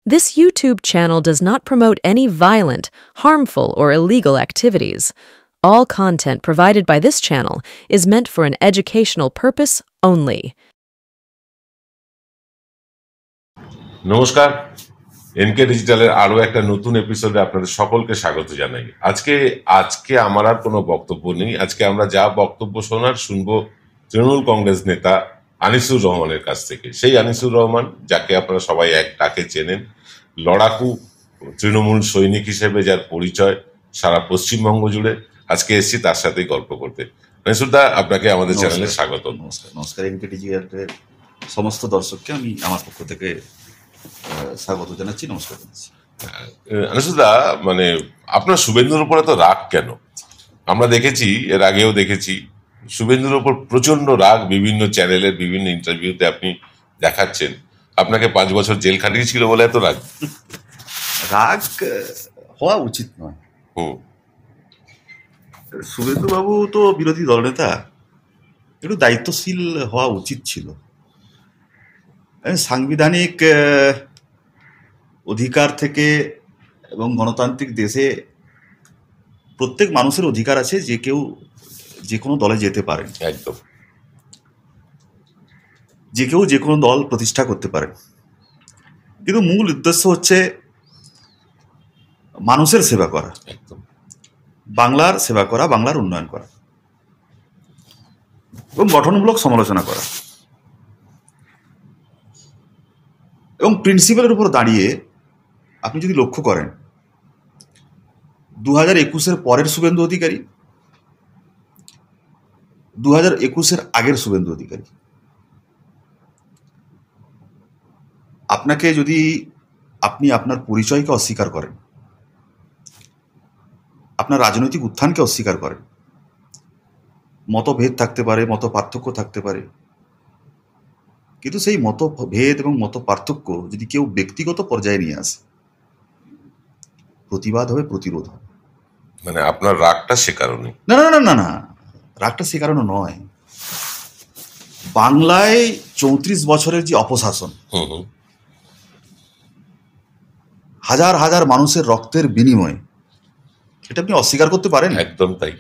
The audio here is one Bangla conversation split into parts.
This YouTube channel does not promote any violent, harmful, or illegal activities. All content provided by this channel is meant for an educational purpose only. নমস্কার, এনকে ডিজিটালের আরো একটা নতুন এপিসোডে আপনাদের সকলকে স্বাগত জানাই। আজকে আমার আর কোনো বক্তব্য নেই। আজকে আমরা যা বক্তব্য শুনবো তৃণমূল কংগ্রেস নেতা আনিসুর রহমানের কাছ থেকে। সেই আনিসুর রহমান, যাকে আপনারা সবাই এক ডাকে চেনেন, লড়াকু তৃণমূল সৈনিক হিসেবে যার পরিচয় সারা পশ্চিমবঙ্গ জুড়ে। আজকে এসেছি তার সাথেই গল্প করতে। আনিসুর দা, আপনাকে আমাদের চ্যানেলে স্বাগত। নমস্কার। এনকে ডিজিটালের সমস্ত দর্শককে আমি আমার পক্ষ থেকে স্বাগত জানাচ্ছি, নমস্কার জানাচ্ছি। আনিসুর দা, মানে আপনার শুভেন্দুর উপরে তো রাগ কেন? আমরা দেখেছি, এর আগেও দেখেছি, শুভেন্দুর উপর প্রচন্ড রাগ। বিভিন্ন চ্যানেলের বিভিন্ন ইন্টারভিউতে আপনি দেখাচ্ছেন আপনাকে 5 বছর জেল খাটিয়েছিল বলে এত রাগ। রাগ হওয়া উচিত নয়। শুভেন্দু বাবু তো বিরোধী দলনেতা, একটু দায়িত্বশীল হওয়া উচিত ছিল। সাংবিধানিক অধিকার থেকে এবং গণতান্ত্রিক দেশে প্রত্যেক মানুষের অধিকার আছে যে কেউ যে কোনো দলে যেতে পারেন, একদম, যে কেউ যে কোনো দল প্রতিষ্ঠা করতে পারেন। কিন্তু মূল উদ্দেশ্য হচ্ছে মানুষের সেবা করা, একদম, বাংলার সেবা করা, বাংলার উন্নয়ন করা এবং গঠনমূলক সমালোচনা করা। এবং প্রিন্সিপালের উপর দাঁড়িয়ে আপনি যদি লক্ষ্য করেন, 2021-এর পরের শুভেন্দু অধিকারী, 2021-এর আগের শুভেন্দু অধিকারী, আপনাকে যদি আপনি আপনার পরিচয়কে অস্বীকার করেন, আপনার রাজনৈতিক উত্থানকে অস্বীকার করেন, মতভেদ থাকতে পারে, মত পার্থক্য থাকতে পারে, কিন্তু সেই মতভেদ এবং মত পার্থক্য যদি কেউ ব্যক্তিগত পর্যায়ে নিয়ে আসে, প্রতিবাদ হবে, প্রতিরোধ হবে। মানে আপনার রাগটা সে কারণে? না না না না না, রাগটা সে কারণে নয়। বাংলায় 34 বছরের যে অপশাসন, হাজার হাজার মানুষের রক্তের বিনিময়ে, এটা আপনি অস্বীকার করতে পারেন? একদম তাই।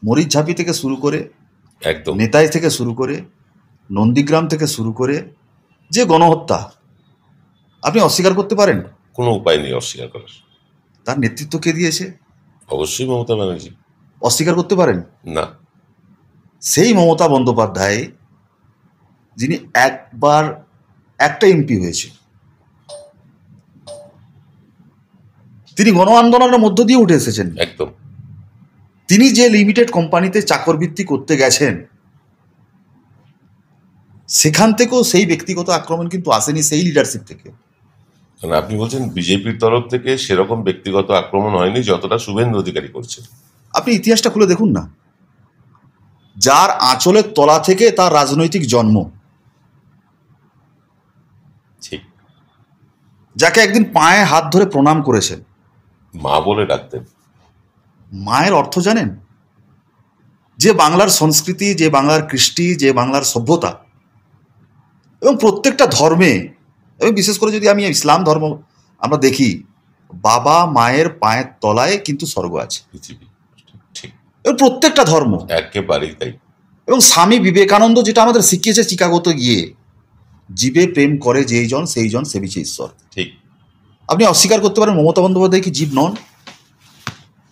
মরিচঝাপি থেকে শুরু করে, একদম, নেতাই থেকে শুরু করে, নন্দীগ্রাম থেকে শুরু করে যে গণহত্যা, আপনি অস্বীকার করতে পারেন? কোনো উপায় নেই অস্বীকার করার। তার নেতৃত্ব কে দিয়েছে? অবশ্যই মমতা ব্যানার্জি। অস্বীকার করতে পারেন না। সেই মমতা বন্দ্যোপাধ্যায়, যিনি একবার একটা এমপি হয়েছে, তিনি গণ আন্দোলনের মধ্য দিয়ে উঠে এসেছেন। একদম। তিনি যে লিমিটেড কোম্পানিতে চাকরবৃত্তি করতে গেছেন, সেখান থেকেও সেই ব্যক্তিগত আক্রমণ কিন্তু আসেনি, সেই লিডারশিপ থেকে। মানে আপনি বলছেন বিজেপির তরফ থেকে সেরকম ব্যক্তিগত আক্রমণ হয়নি যতটা শুভেন্দু অধিকারী করছে? আপনি ইতিহাসটা খুলে দেখুন না। যার আঁচলের তলা থেকে তার রাজনৈতিক জন্ম, ঠিক, যাকে একদিন পায়ে হাত ধরে প্রণাম করেছেন, মা বলে ডাকতেন। মায়ের অর্থ জানেন? যে বাংলার সংস্কৃতি, যে বাংলার কৃষ্টি, যে বাংলার সভ্যতা, এবং প্রত্যেকটা ধর্মে, এবং বিশেষ করে যদি আমি ইসলাম ধর্ম আমরা দেখি, বাবা মায়ের পায়ের তলায় কিন্তু স্বর্গ আছে। পৃথিবী, ঠিক, এবং প্রত্যেকটা ধর্ম একেবারেই তাই। এবং স্বামী বিবেকানন্দ যেটা আমাদের শিখিয়েছে চিকাগোতে গিয়ে, জীবে প্রেম করে যেই জন সেই জন সেবিছে ঈশ্বর। ঠিক। আপনি অস্বীকার করতে পারেন মমতা বন্দ্যোপাধ্যায় কি জীব নন?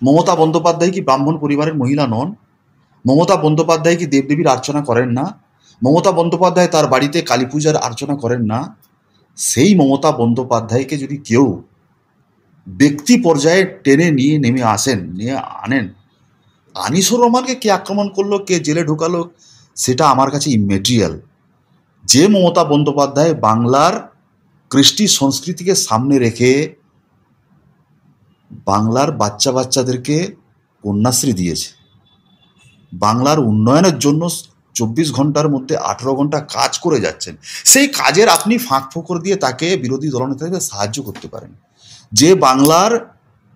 মমতা বন্দ্যোপাধ্যায় কি ব্রাহ্মণ পরিবারের মহিলা নন? মমতা বন্দ্যোপাধ্যায় কি দেবদেবীর আর্চনা করেন না? মমতা বন্দ্যোপাধ্যায় তার বাড়িতে কালী পূজার আর্চনা করেন না? সেই মমতা বন্দ্যোপাধ্যায়কে যদি কেউ ব্যক্তি পর্যায়ে টেনে নিয়ে আনেন, আনিসুর রহমানকে কে আক্রমণ করলো, কে জেলে ঢুকালো, সেটা আমার কাছে ইমেটেরিয়াল। যে মমতা বন্দ্যোপাধ্যায় বাংলার কৃষ্টি সংস্কৃতিকে সামনে রেখে বাংলার বাচ্চাদেরকে কন্যাশ্রী দিয়েছে, বাংলার উন্নয়নের জন্য 24 ঘন্টার মধ্যে 18 ঘন্টা কাজ করে যাচ্ছেন, সেই কাজের আপনি ফাঁক ফোকর দিয়ে তাকে বিরোধী দলনেতা হিসেবে সাহায্য করতে পারেন। যে বাংলার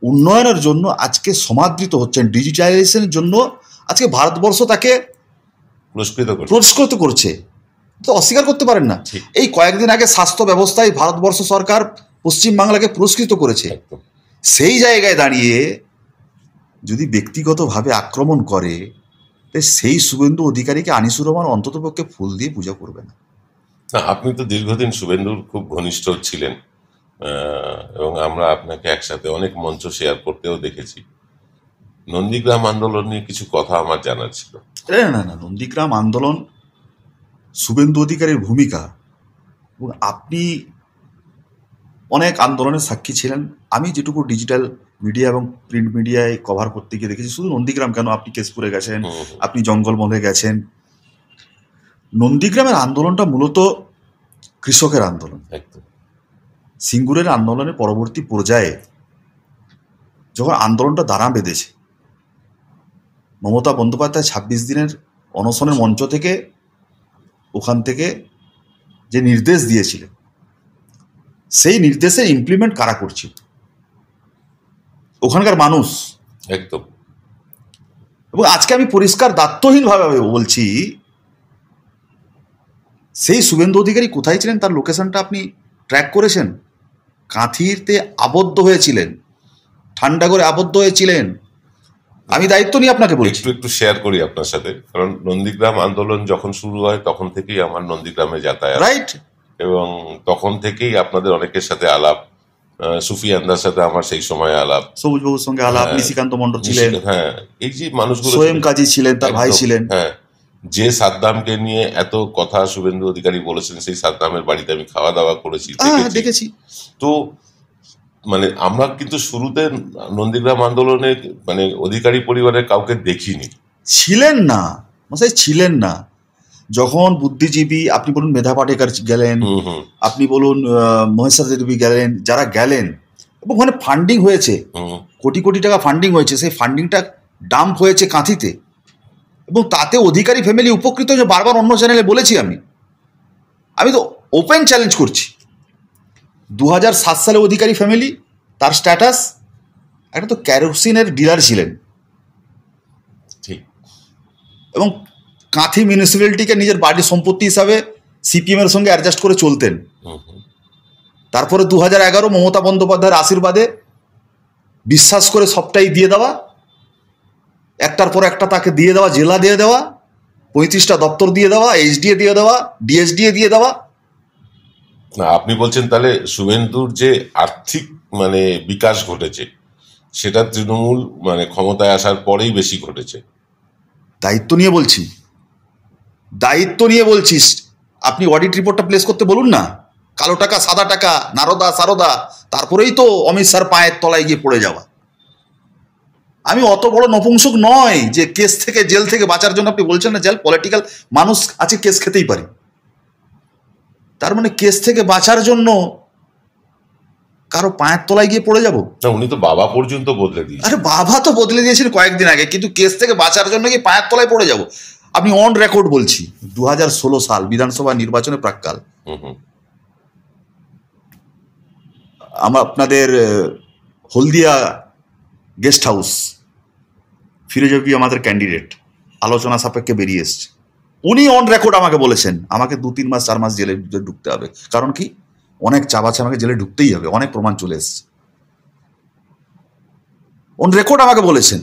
উন্নয়নের জন্য আজকে সমাদৃত হচ্ছেন, ডিজিটালাইজেশনের জন্য আজকে ভারতবর্ষ তাকে পুরস্কৃত করছে, তো অস্বীকার করতে পারেন না। এই কয়েকদিন আগে স্বাস্থ্য ব্যবস্থায় ভারতবর্ষ সরকার পশ্চিমবাংলাকে পুরস্কৃত করেছে। একদম সেই জায়গায় দাঁড়িয়ে যদি ব্যক্তিগতভাবে আক্রমণ করে, তাই সেই শুভেন্দু অধিকারীকে আনিসুর রহমান অন্ততপক্ষে ফুল দিয়ে পূজা করবে না। না, আপনি তো দীর্ঘদিন শুভেন্দুর খুব ঘনিষ্ঠ ছিলেন, এবং আমরা আপনাকে একসাথে অনেক মঞ্চ শেয়ার করতেও দেখেছি। নন্দীগ্রাম আন্দোলন নিয়ে কিছু কথা আমার জানার ছিল। না, নন্দীগ্রাম আন্দোলন, শুভেন্দু অধিকারীর ভূমিকা, এবং আপনি অনেক আন্দোলনের সাক্ষী ছিলেন। আমি যেটুকু ডিজিটাল মিডিয়া এবং প্রিন্ট মিডিয়ায় কভার করতে গিয়ে দেখেছি, শুধু নন্দীগ্রাম কেন, আপনি কেশপুরে গেছেন, আপনি জঙ্গলমহলে গেছেন। নন্দীগ্রামের আন্দোলনটা মূলত কৃষকের আন্দোলন। একদম সিঙ্গুরের আন্দোলনের পরবর্তী পর্যায়ে যখন আন্দোলনটা দাঁড়া বেঁধেছে, মমতা বন্দ্যোপাধ্যায় 26 দিনের অনশনের মঞ্চ থেকে, ওখান থেকে যে নির্দেশ দিয়েছিলেন, সেই নির্দেশে ইমপ্লিমেন্ট কারা করছিল? ওখানকার মানুষ। একদম এবং আজকে আমি পরিষ্কার দায়িত্বহীনভাবে বলছি, সেই শুভেন্দু অধিকারী কোথায় ছিলেন তার লোকেশনটা আপনি ট্র্যাক করেছেন? কাঁথিতে আবদ্ধ হয়েছিলেন, ঠান্ডা করে আবদ্ধ হয়েছিলেন। আমি দায়িত্ব নিয়ে আপনাকে বলছি। একটু শেয়ার করি আপনার সাথে, কারণ নন্দীগ্রাম আন্দোলন যখন শুরু হয় তখন থেকেই আমার নন্দীগ্রামে যাতায়াত, রাইট, এবং তখন থেকেই আপনাদের অনেকের সাথে আলাপ, সুফিয়ানদার সাথে আমার সেই সময় আলাপ, সবুজবাবুর সঙ্গে আলাপ, নিশিকান্ত মণ্ডল ছিলেন, হ্যাঁ, এই যে মানুষগুলো, সোয়েম কাজী ছিলেন, তার ভাই একদম, ছিলেন। হ্যাঁ, যে সাদ্দামকে নিয়ে এত কথা শুভেন্দু অধিকারী বলেছেন, সেই সাদ্দামের বাড়িতে আমি খাওয়া দাওয়া করেছি, দেখেছি। তো মানে আমরা কিন্তু শুরুতে নন্দীগ্রাম আন্দোলনে মানে অধিকারী পরিবারের কাউকে দেখিনি, ছিলেন না মশাই, ছিলেন না। যখন বুদ্ধিজীবী, আপনি বলুন মেধা পাটেকর গেলেন, আপনি বলুন মহেশ্বর দেবী গেলেন, যারা গেলেন, এবং ওখানে ফান্ডিং হয়েছে, কোটি কোটি টাকা ফান্ডিং হয়েছে, সেই ফান্ডিংটা ডাম্প হয়েছে কাঁথিতে, এবং তাতে অধিকারী ফ্যামিলি উপকৃত হয়েছে। বারবার অন্য চ্যানেলে বলেছি, আমি তো ওপেন চ্যালেঞ্জ করছি। 2007 সালে অধিকারী ফ্যামিলি, তার স্ট্যাটাস, একটা তো ক্যারোসিনের ডিলার ছিলেন, ঠিক, এবং কাঁথি মিউনিসিপ্যালিটিকে নিজের বাড়ির সম্পত্তি হিসাবে সিপিএমের সঙ্গে অ্যাডজাস্ট করে চলতেন। তারপরে 2011 মমতা বন্দ্যোপাধ্যায়ের আশীর্বাদে বিশ্বাস করে সবটাই দিয়ে দেওয়া, একটার পর একটা তাকে দিয়ে দেওয়া, জেলা দিয়ে দেওয়া, 35টা দপ্তর দিয়ে দেওয়া, এইচডিএ দিয়ে দেওয়া, ডিএসডিএ দিয়ে দেওয়া। না, আপনি বলছেন তাহলে শুভেন্দুর যে আর্থিক মানে বিকাশ ঘটেছে, সেটা তৃণমূল মানে ক্ষমতায় আসার পরেই বেশি ঘটেছে। দায়িত্ব নিয়ে বলছি, দায়িত্ব নিয়ে বলছিস। আপনি অডিট রিপোর্টটা প্লেস করতে বলুন না, কালো টাকা, সাদা টাকা, নারদা সারদা, তারপরেই তো অমিত শাহর পায়ের তলায় গিয়ে পড়ে যাওয়া। আমি অত বড় নপুংসক নয় যে কেস থেকে, জেল থেকে বাঁচার জন্য, আপনি বলছেন না জেল পলিটিক্যাল মানুষ আছে, কেস খেতেই পারে, তার মানে কেস থেকে বাঁচার জন্য কারো পায়ের তলায় গিয়ে পড়ে যাব? না, উনি তো বাবা পর্যন্ত বদলে দিয়েছেন। আরে বাবা তো বদলে দিয়েছেন কয়েকদিন আগে, কিন্তু কেস থেকে বাঁচার জন্য কি পায়ের তলায় পড়ে যাব? আমি অন রেকর্ড বলছি, 2016 সাল বিধানসভা নির্বাচনের প্রাক্কাল আমরা আপনাদের হলদিয়া গেস্ট হাউস, ফিরোজবি আমাদের ক্যান্ডিডেট, আলোচনা সাপেক্ষে বেরিয়ে এসছে। উনি অন রেকর্ড আমাকে বলেছেন আমাকে 2-3 মাস 4 মাস জেলে ঢুকতে হবে, কারণ কি অনেক চাপ আছে, আমাকে জেলে ঢুকতেই হবে, অনেক প্রমাণ চলে এসছে। অন রেকর্ড আমাকে বলেছেন।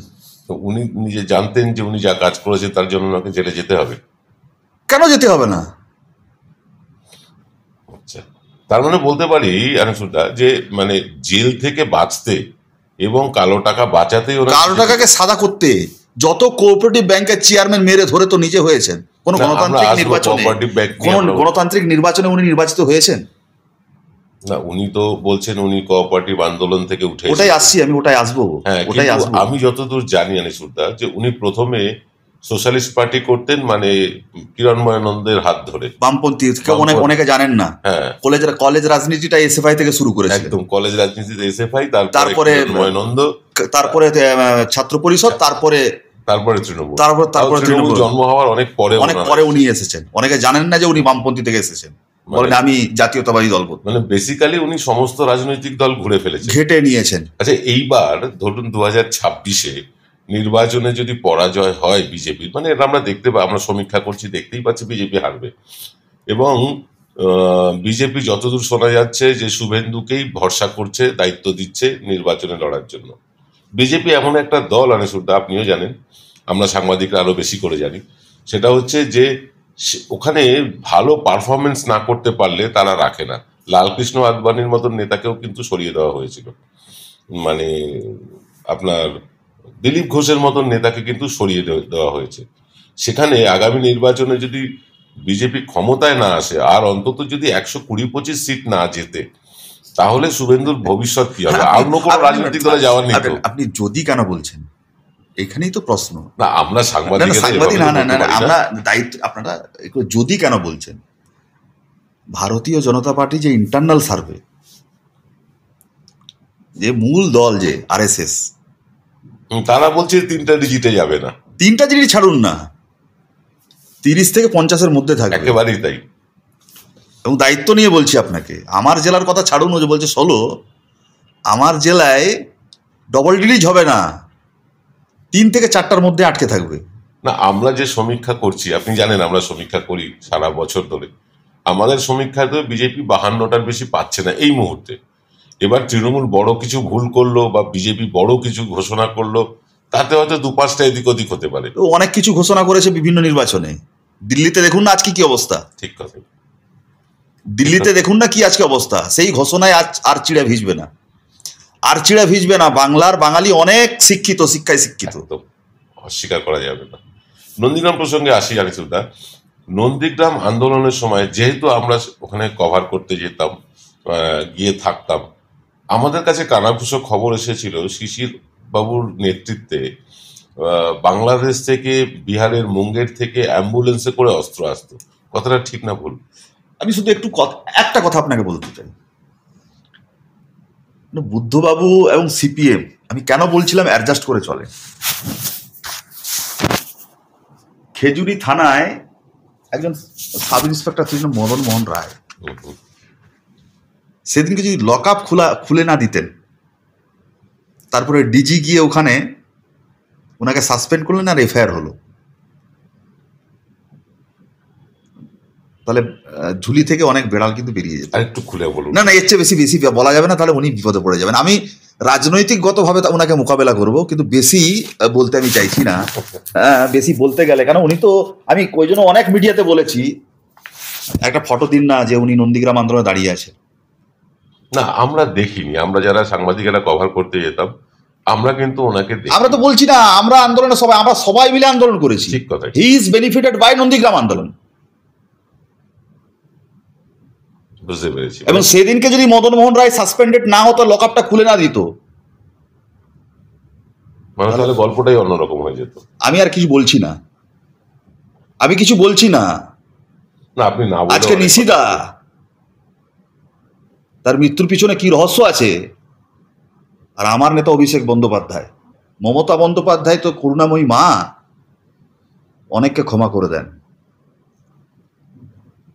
তো উনি নিজে জানতেন যে উনি যা কাজ করেছেন তার জন্য ওনাকে জেলে যেতে হবে? কেন যেতে হবে না? আচ্ছা, তার মানে বলতে পারি আনিসুরদা যে মানে জেল থেকে বাঁচতে এবং কালো টাকা বাঁচাতে, কালো টাকাকে সাদা করতে যত কোঅপারেটিভ ব্যাংকের চেয়ারম্যান মেরে ধরে তো নিজে হয়েছেন। কোন গণতান্ত্রিক নির্বাচনে, কোন গণতান্ত্রিক নির্বাচনে উনি নির্বাচিত হয়েছেন? না, উনি তো বলছেন উনি কোঅপারেটিভ আন্দোলন থেকে উঠে, ওটাই আসছি আমি, ওটাই আসবো। হ্যাঁ, আমি যতদূর জানি আনিসুরদা যে উনি প্রথমে সোশ্যালিস্ট পার্টি করতেন, মানে কিরণময়ানন্দের হাত ধরে, বামপন্থী। অনেকে জানেন না, কলেজ রাজনীতিটা এসএফআই থেকে শুরু করেছে। একদম কলেজ রাজনীতিতে এসএফআই, তারপরে কিরণময়ানন্দ, তারপরে ছাত্র পরিষদ, তারপরে তৃণমূল, তারপরে তৃণমূল জন্ম হওয়ার অনেক পরে উনি এসেছেন। অনেকে জানেন না যে উনি বামপন্থী থেকে এসেছেন, বলেন আমি জাতীয়তাবাদী দল করব। মানে বেসিক্যালি উনি সমস্ত রাজনৈতিক দল ঘুরে ফেলেছেন, ঘেটে নিয়েছেন। আচ্ছা, এইবার ধরুন 2026-এ নির্বাচনে যদি পরাজয় হয় বিজেপির, মানে আমরা আমরা সমীক্ষা করছি, দেখতেই পাচ্ছি বিজেপি হারবে, এবং বিজেপি যতদূর শোনা যাচ্ছে যে শুভেন্দুকেই ভরসা করছে, দায়িত্ব দিচ্ছে নির্বাচনে লড়ার জন্য। বিজেপি এমন একটা দল আনিসুদ্দা, আপনিও জানেন, আমরা সাংবাদিকরা আরো বেশি করে জানি, সেটা হচ্ছে যে ওখানে ভালো পারফরমেন্স না করতে পারলে তারা রাখে না। লালকৃষ্ণ আদবানির মতন নেতাকেও কিন্তু সরিয়ে দেওয়া হয়েছিল, মানে আপনার দিলীপ ঘোষের মতন নেতাকে কিন্তু সরিয়ে দেওয়া হয়েছে। সেখানে আগামী নির্বাচনে যদি বিজেপি ক্ষমতায় না আসে, আর অন্তত যদি 120-25 সিট না জেতে, তাহলে শুভেন্দুর ভবিষ্যৎ কি হবে? আর অন্য কোনো রাজনৈতিক দলে যাওয়ার নেই তো। আপনি যদি কেন বলছেন, এখানেই তো প্রশ্ন। না, আমরা সাংবাদিক আমরা দায়িত্ব, আপনারা যদি কেন বলছেন, ভারতীয় জনতা পার্টি যে ইন্টারনাল সার্ভে, যে মূল দল যে আরএসএস, তারা বলছে 3টা ডিজিটে যাবে না। 3টা ডিজিট ছাড়ুন না, 30 থেকে 50-এর মধ্যে থাকবে, একেবারেই তাই। এবং দায়িত্ব নিয়ে বলছি আপনাকে, আমার জেলার কথা ছাড়ুন, ও যে বলছে 16, আমার জেলায় ডবল ডিলিট হবে না, 3 থেকে 4টার মধ্যে আটকে থাকবে। না, আমরা যে সমীক্ষা করছি, আপনি জানেন আমরা সমীক্ষা করি সারা বছর ধরে, আমাদের সমীক্ষাতে বিজেপি 52টার বেশি পাচ্ছে না এই মুহূর্তে। এবার তৃণমূল বড় কিছু ভুল করলো বা বিজেপি বড় কিছু ঘোষণা করলো, তাতে হয়তো 2-5টা এদিক ওদিক হতে পারে। অনেক কিছু ঘোষণা করেছে বিভিন্ন নির্বাচনে। দিল্লিতে দেখুন না আজকে কি অবস্থা। ঠিক কথা। দিল্লিতে দেখুন না কি আজকে অবস্থা। সেই ঘোষণায় আর চিড়া ভিজবে না, আর চিড়া ভিজবে না। বাংলার বাঙালি অনেক শিক্ষিত, শিক্ষায় শিক্ষিত, অস্বীকার করা যাবে না। নন্দীগ্রাম প্রসঙ্গে আসি আনিসুদ্দা। নন্দীগ্রাম আন্দোলনের সময় যেহেতু আমরা ওখানে কভার করতে যেতাম, গিয়ে থাকতাম, আমাদের কাছে কানাঘুষো খবর এসেছিল শিশির বাবুর নেতৃত্বে বাংলাদেশ থেকে, বিহারের মুঙ্গের থেকে অ্যাম্বুলেন্সে করে অস্ত্র আসতো। কথাটা ঠিক না ভুল? আমি শুধু একটা কথা আপনাকে বলতে চাই, বুদ্ধবাবু এবং সিপিএম, আমি কেন বলছিলাম অ্যাডজাস্ট করে চলে। খেজুরি থানায় একজন সাব ইন্সপেক্টর ছিলেন মদন মোহন রায়, সেদিনকে যদি লক আপ খুলে না দিতেন, তারপরে ডিজি গিয়ে ওখানে ওনাকে সাসপেন্ড করলেন আর এফআইআর হলো, তাহলে ঝুলি থেকে অনেক বেড়াল কিন্তু বেরিয়ে যেত। আর একটু খুলে বলুন। না, এর চেয়ে বেশি বলা যাবে না, তাহলে উনি বিপদে পড়ে যাবেন। আমি রাজনৈতিকগতভাবে ওনাকে মোকাবেলা করব, কিন্তু বেশি বলতে আমি চাইছি না। বেশি বলতে গেলে, কারণ উনি তো, আমি ওই জন্য অনেক মিডিয়াতে বলেছি, একটা ফটো দিন না যে উনি নন্দীগ্রাম আন্দোলনে দাঁড়িয়ে আছে। না, আমরা দেখিনি, আমরা যারা সাংবাদিকেরা কভার করতে যেতাম, আমরা কিন্তু ওনাকে, আমরা তো বলছি না, আমরা আন্দোলনে আমরা সবাই মিলে আন্দোলন করেছি। ঠিক কথা। He is benefited by Nandigram আন্দোলন। বুঝতে পেরেছি। এবং সেদিনকে যদি মদন মোহন রায় সাসপেন্ডেড না হতো, লক আপটা খুলে না দিত, মানে তাহলে গল্পটাই অন্যরকম হয়ে যেত। আমি আর কিছু বলছি না, আমি কিছু বলছি না। না, আপনি না, আজকে নিশিদা, তার মৃত্যুর পিছনে কি রহস্য আছে? আর আমার নেতা অভিষেক বন্দ্যোপাধ্যায়, মমতা বন্দ্যোপাধ্যায় তো করুণাময়ী মা, অনেককে ক্ষমা করে দেন।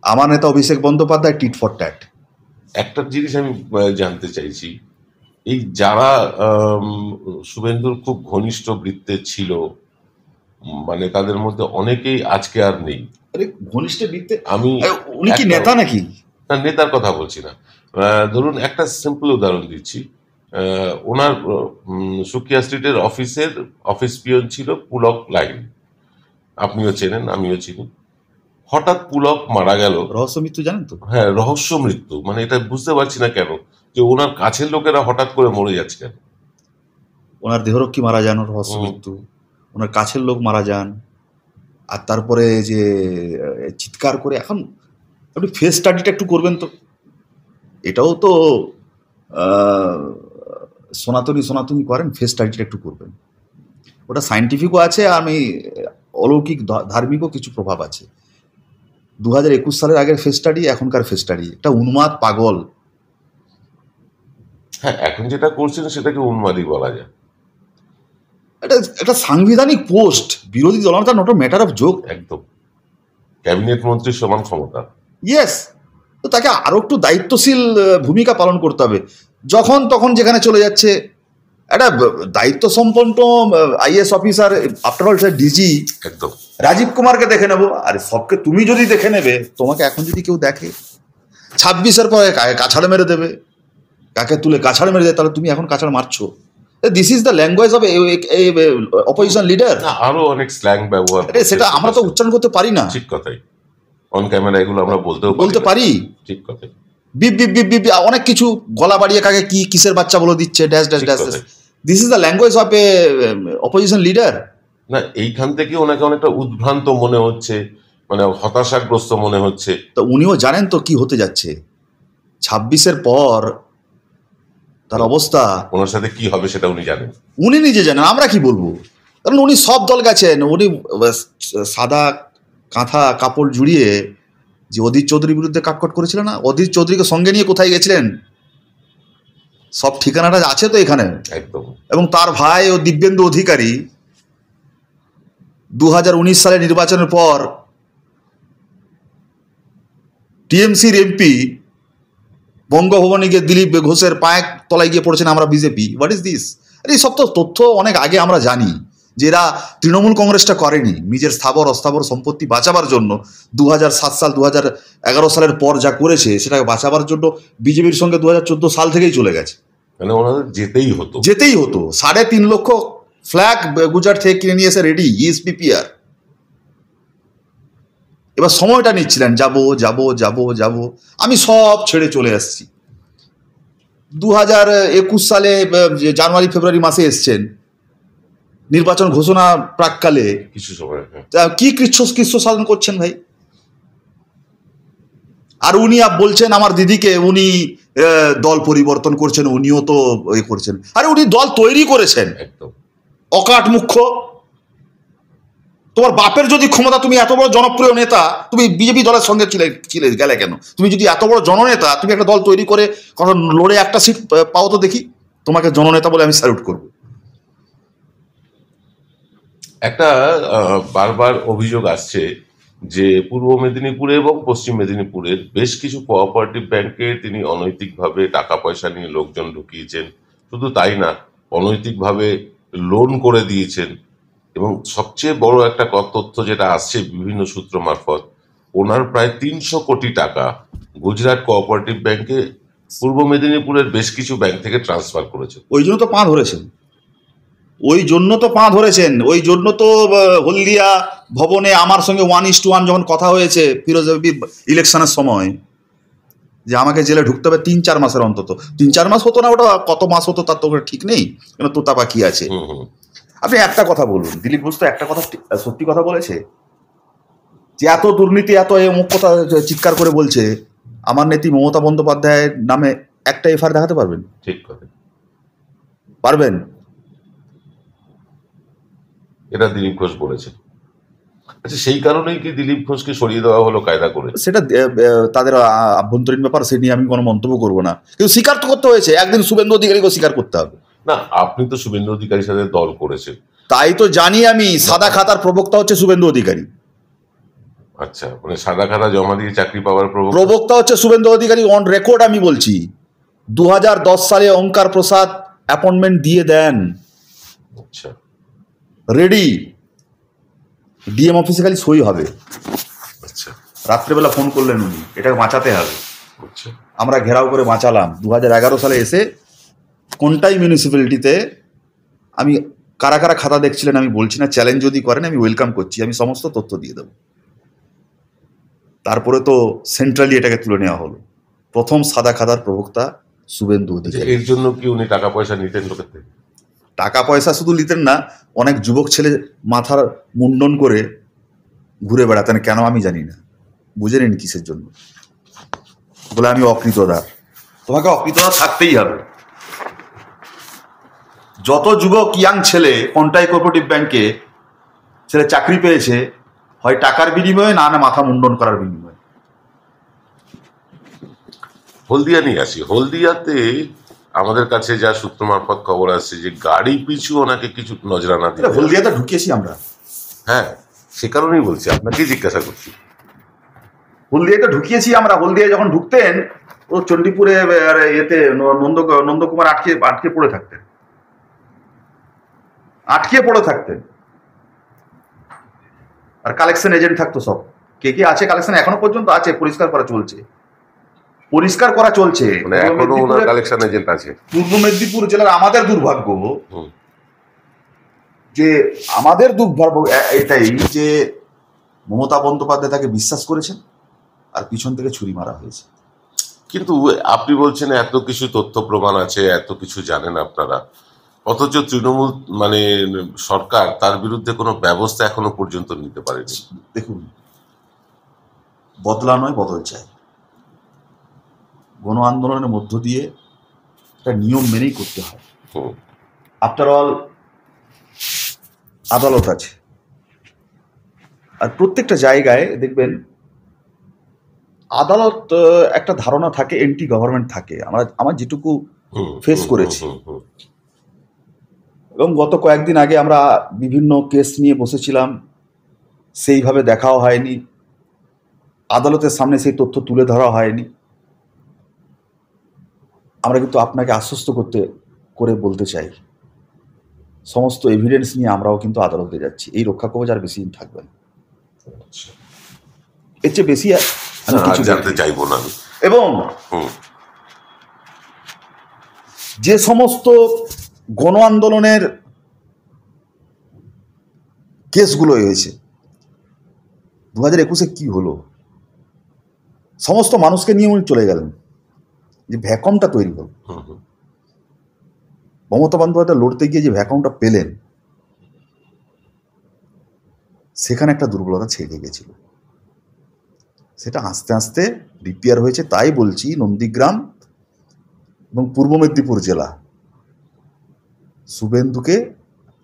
আমার নেতা Abhishek Bandyopadhyay tit for tat. একটা জিনিস আমি জানতে চাইছি, এই যারা শুভেন্দুর খুব ঘনিষ্ঠ বৃত্তের ছিল, মানে তাদের মধ্যে অনেকেই আজকে আর নেই। আরে ঘনিষ্ঠ বৃত্তে, আমি, উনি কি নেতা নাকি? না, নেতার কথা বলছি না। ধরুন একটা সিম্পল উদাহরণ দিচ্ছি, ওনার সুকিয়া স্ট্রিটের অফিস পিয়ন ছিল পুলক লাইন, আপনিও চেনেন, আমিও চিনি। হঠাৎ পুলক মারা গেল। রহস্য মৃত্যু জানেন তো? হ্যাঁ, রহস্য মৃত্যু, মানে এটা বুঝতে পারছি না কেন যে ওনার কাছের লোকেরা হঠাৎ করে মরে যাচ্ছে কেন। ওনার দেহরক্ষী মারা যান, রহস্য মৃত্যু। ওনার কাছের লোক মারা যান, আর তারপরে যে চিৎকার করে। এখন আপনি ফেস স্টাডিটা একটু করবেন তো, এটাও তো সনাতনী করেন, ফেস স্টাডিটা একটু করবেন। ওটা সায়েন্টিফিকও আছে, আমি অলৌকিক ধার্মিকও কিছু প্রভাব আছে। 2021 সালের আগের ফেস স্টাডি, এখনকার ফেস স্টাডি, একটা উন্মাদ পাগল। হ্যাঁ, এখন যেটা করছেন সেটাকে উন্মাদই বলা যায়। এটা একটা সাংবিধানিক পোস্ট, বিরোধী দলনেতা, not a matter of joke. একদম, ক্যাবিনেট মন্ত্রীর সমান ক্ষমতা। ইয়েস, তো তাকে আরো একটু দায়িত্বশীল ভূমিকা পালন করতে হবে। যখন তখন যেখানে চলে যাচ্ছে, একটা দায়িত্ব সম্পন্ন IAS officer, after all DG. একদম। রাজীব কুমারকে দেখে নেবো, আরে সবকে তুমি যদি দেখে নেবে, তোমাকে এখন যদি কেউ দেখে, 26-এর পরে কাছাড় মেরে দেবে, কাকে তুলে কাছাড় মেরে দেবে, তাহলে তুমি এখন কাছাড় মারছো। This is the language of opposition leader. না, আরো অনেক স্ল্যাং ব্যবহার সেটা আমরা তো উচ্চারণ করতে পারি না। ঠিক কথাই, অন ক্যামেরা এগুলো আমরা বলতে পারি। ঠিক কথাই। বিপ বিপ বিপ বিপ অনেক কিছু, গলা বাড়িয়ে কাকে কি কিসের বাচ্চা বলে দিচ্ছে, dash dash dash. This is the language of A opposition leader. না, এইখান থেকে ওনাকে অনেকটা উদ্ভ্রান্ত মনে হচ্ছে, মানে হতাশাগ্রস্ত মনে হচ্ছে। তো উনিও জানেন তো কি হতে যাচ্ছে 26-এর পর, তার অবস্থা ওনার সাথে কি হবে সেটা উনি জানেন, উনি নিজে জানেন, আমরা কি বলবো। কারণ উনি সব দল গেছেন, উনি সাদা কাঁথা কাপড় জুড়িয়ে যে অধীর চৌধুরীর বিরুদ্ধে কাটকট করেছিলেন না, অধীর চৌধুরীকে সঙ্গে নিয়ে কোথায় গেছিলেন, সব ঠিকানাটা আছে তো এখানে একদম। এবং তার ভাই ও দিব্যেন্দু অধিকারী 2019 সালের নির্বাচনের পর টিএমসির এমপি বঙ্গভবনে গিয়ে দিলীপ ঘোষের পায়ের তলায় গিয়ে পড়েছেন আমরা বিজেপি। What is this? এই সব তো তথ্য অনেক আগে আমরা জানি যে এরা তৃণমূল কংগ্রেসটা করেনি নিজের স্থাবর অস্থাবর সম্পত্তি বাঁচাবার জন্য। 2007 সাল 2011 সালের পর যা করেছে সেটাকে বাঁচাবার জন্য বিজেপির সঙ্গে 2014 সাল থেকেই চলে গেছে। মানে ওনাদের যেতেই হতো 3.5 লক্ষ ফ্ল্যাগ গুজরাট থেকে কিনে নিয়ে এসে রেডি, ইজ পিপিআর। এবার সময়টা নিচ্ছিলেন, যাব। আমি সব ছেড়ে চলে আসছি। 2021 সালে জানুয়ারি ফেব্রুয়ারি মাসে এসছেন, নির্বাচন ঘোষণা প্রাককালে কিছু সময় কি কৃচ্ছ সাধন করছেন ভাই। আর উনি বলছেন আমার দিদিকে উনি দল পরিবর্তন করছেন, উনিও তো করছেন। আরে উনি দল তৈরি করেছেন, একদম অকাট মুখ্য। তোমার বাপের যদি ক্ষমতা, তুমি এত বড় জনপ্রিয় নেতা, তুমি বিজেপি দলের সঙ্গে গেলে কেন? তুমি যদি এত বড় জননেতা, তুমি একটা দল তৈরি করে লড়ে একটা সিট পাও তো দেখি, তোমাকে জননেতা বলে আমি স্যালুট করব। একটা বারবার অভিযোগ আসছে যে পূর্ব মেদিনীপুরে এবং পশ্চিম মেদিনীপুরের বেশ কিছু কোঅপারেটিভ ব্যাংকে তিনি অনৈতিকভাবে টাকা পয়সা নিয়ে লোকজন ঢুকিয়েছেন। শুধু তাই না, অনৈতিকভাবে লোন করে দিয়েছেন। এবং সবচেয়ে বড় একটা তথ্য যেটা আসছে বিভিন্ন সূত্র মারফত, ওনার প্রায় 300 কোটি টাকা গুজরাট কোঅপারেটিভ ব্যাংকে পূর্ব মেদিনীপুরের বেশ কিছু ব্যাংক থেকে ট্রান্সফার করেছে। ওই জন্য তো পা ধরেছেন, ওই জন্য তো হলদিয়া ভবনে আমার সঙ্গে 1:1 যখন কথা হয়েছে ফিরোজ ইলেকশনের সময়, যে আমাকে জেলে ঢুকতে হবে 3-4 মাসের অন্তত। 3-4 মাস হতো না, ওটা কত মাস হতো তার তো ঠিক নেই, কেন তোতা পাখি আছে। আপনি একটা কথা বলুন, দিলীপ ঘোষ তো একটা কথা সত্যি কথা বলেছে যে এত দুর্নীতি, এত অমুক কথা চিৎকার করে বলছে, আমার নেত্রী মমতা বন্দ্যোপাধ্যায়ের নামে একটা এফআইআর দেখাতে পারবেন? ঠিক কথা, পারবেন? এটা দিলীপ ঘোষ বলেছে। আচ্ছা, সেই কারণেই কি দিলীপ ঘোষকে সরিয়ে দেওয়া হলো কায়দা করে? সেটা তাদের আভ্যন্তরীণ ব্যাপার, সে নিয়ে আমি কোনো মন্তব্য করবো না, কিন্তু স্বীকার তো করতে হয়েছে। একদিন শুভেন্দু অধিকারীকে স্বীকার করতে হবে। না, আপনি তো শুভেন্দু অধিকারীর সাথে দল করেছেন। তাই তো জানি আমি, সাদা খাতার প্রবক্তা হচ্ছে শুভেন্দু অধিকারী। আচ্ছা, মানে সাদা খাতা জমা দিয়ে চাকরি পাওয়ার প্রবক্তা হচ্ছে শুভেন্দু অধিকারী। অন রেকর্ড আমি বলছি, 2010 সালে ওঙ্কার প্রসাদ অ্যাপয়েন্টমেন্ট দিয়ে দেন। আচ্ছা, রেডি, ডিএম অফিসে খালি সই হবে। আচ্ছা, রাত্রেবেলা ফোন করলেন উনি, এটাকে বাঁচাতে হবে। আচ্ছা, আমরা ঘেরাও করে বাঁচালাম। 2011 সালে এসে কোনটাই মিউনিসিপ্যালিটিতে আমি কারা কারা খাতা দেখছিলেন আমি বলছি না, চ্যালেঞ্জ যদি করেন আমি ওয়েলকাম করছি, আমি সমস্ত তথ্য দিয়ে দেবো। তারপরে তো সেন্ট্রালি এটাকে তুলে নেওয়া হলো। প্রথম সাদা খাতার প্রবক্তা শুভেন্দু অধিকারী। এর জন্য কি উনি টাকা পয়সা নিতেন লোকের থেকে? টাকা পয়সা শুধু নিতেন না, অনেক যুবক ছেলে মাথার মুন্ডন করে ঘুরে বেড়াতেন, কেন আমি জানি না। বুঝে নিন কিসের জন্য। বলে আমি অকৃতদার। তোমাকে অকৃতদার থাকতেই হবে। যত যুবক ইয়াং ছেলে কন্টাই কোঅপারেটিভ ব্যাংকে ছেলে চাকরি পেয়েছে, হয় টাকার বিনিময়ে, না মাথা মুন্ডন করার বিনিময়ে। হলদিয়া নিয়ে আসি। হলদিয়াতে আমাদের কাছে যা সূত্র মারফত খবর আসছে যে গাড়ি পিছু ওনাকে কিছু নজরানা দিতে। হলদিয়াতে ঢুকিয়েছি আমরা। হ্যাঁ, সে কারণেই বলছি, আপনাকে জিজ্ঞাসা করছি। হলদিয়াতে ঢুকিয়েছি আমরা। হলদিয়া যখন ঢুকতেন, ও চণ্ডীপুরে এতে নন্দকুমার আটকে পড়ে থাকতেন। আর কালেকশন এজেন্ট থাকতো সব। কে আছে কালেকশন এখনো পর্যন্ত আছে, পরিষ্কার করা চলছে। পরিষ্কার করা চলছে। মানে এখনো ওনার কালেকশন এজেন্ট আছে। পূর্ব মেদিনীপুর জেলার আমাদের দুর্ভাগ্য হুম। যে আমাদের দুর্ভাগ্য এটাই যে মমতা বন্দ্যোপাধ্যায় তাকে বিশ্বাস করেছেন আর পিছন থেকে ছুরি মারা হয়েছে। কিন্তু আপনি বলছেন এত কিছু তথ্য প্রমাণ আছে, এত কিছু জানেন আপনারা, অথচ তৃণমূল মানে সরকার তার বিরুদ্ধে কোনো ব্যবস্থা এখনো পর্যন্ত নিতে পারেনি। দেখুন, বদলা নয়, বদল চাই। গণ আন্দোলনের মধ্য দিয়ে একটা নিয়ম মেনেই করতে হয়। আফটার অল আদালত আছে, আর প্রত্যেকটা জায়গায় দেখবেন আদালত একটা ধারণা থাকে, এন্টি গভর্নমেন্ট থাকে। আমার যেটুকু ফেস করেছি, এবং গত কয়েকদিন আগে আমরা বিভিন্ন কেস নিয়ে বসেছিলাম, সেইভাবে দেখাও হয়নি, আদালতের সামনে সেই তথ্য তুলে ধরা হয়নি। আমরা কিন্তু আপনাকে আশ্বস্ত করে বলতে চাই, সমস্ত এভিডেন্স নিয়ে আমরাও কিন্তু আদালতে যাচ্ছি। এই রক্ষা কবচ আর বেশি দিন থাকবে না, এর চেয়ে বেশি আমি কিছু জানতে চাইবো না। এবং যে সমস্ত গণ আন্দোলনের কেসগুলো হয়েছে, 2021-এ কি হলো, সমস্ত মানুষকে নিয়ে উনি চলে গেলেন, যে ভ্যাকুয়ামটা তৈরি হল। মমতা বন্দ্যোপাধ্যায় লড়তে গিয়ে যে ভ্যাকুয়ামটা পেলেন, সেখানে একটা দুর্বলতা ছেড়ে গেছিল, সেটা আস্তে আস্তে রিপেয়ার হয়েছে। তাই বলছি, নন্দীগ্রাম এবং পূর্ব মেদিনীপুর জেলা শুভেন্দুকে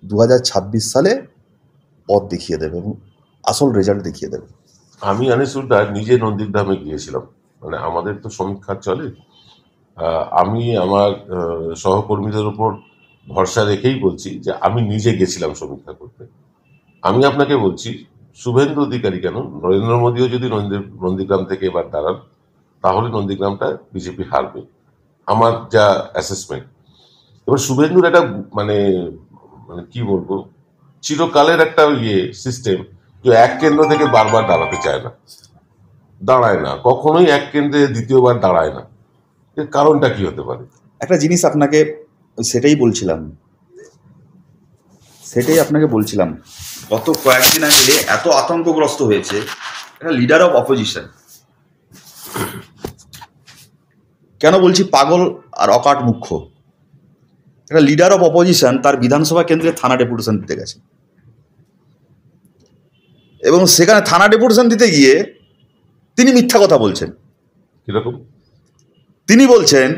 2026 সালে পথ দেখিয়ে দেবে এবং আসল রেজাল্ট দেখিয়ে দেবে। আমি আনিসুলদার নিজে নন্দীগ্রামে গিয়েছিলাম, মানে আমাদের তো সমীক্ষা চলে। আমি আমার সহকর্মীদের উপর ভরসা রেখেই বলছি যে আমি নিজে গেছিলাম সমীক্ষা করতে। আমি আপনাকে বলছি, শুভেন্দু অধিকারী কেন, নরেন্দ্র মোদীও যদি নন্দীগ্রাম থেকে এবার দাঁড়ান, তাহলে নন্দীগ্রামটা বিজেপি হারবে, আমার যা অ্যাসেসমেন্ট। এবার শুভেন্দুর একটা মানে মানে কি বলবো, চিরকালের একটা সিস্টেম, যে এক কেন্দ্র থেকে বারবার দাঁড়াতে চায় না, দাঁড়ায় না, কখনোই এক কেন্দ্রে দ্বিতীয়বার দাঁড়ায় না। এর কারণটা কি হতে পারে? একটা জিনিস আপনাকে সেটাই বলছিলাম, গত কয়েকদিন আগে এত আতঙ্কগ্রস্ত হয়েছে একটা লিডার অফ অপোজিশন। কেন বলছি পাগল আর অকাট মুখ্য? একটা লিডার অফ অপোজিশন তার বিধানসভা কেন্দ্রে থানা ডেপুটেশন দিতে গেছে, এবং সেখানে থানা ডেপুটেশন দিতে গিয়ে তিনি মিথ্যা কথা বলছেন। কিরকম? তিনি বলছেন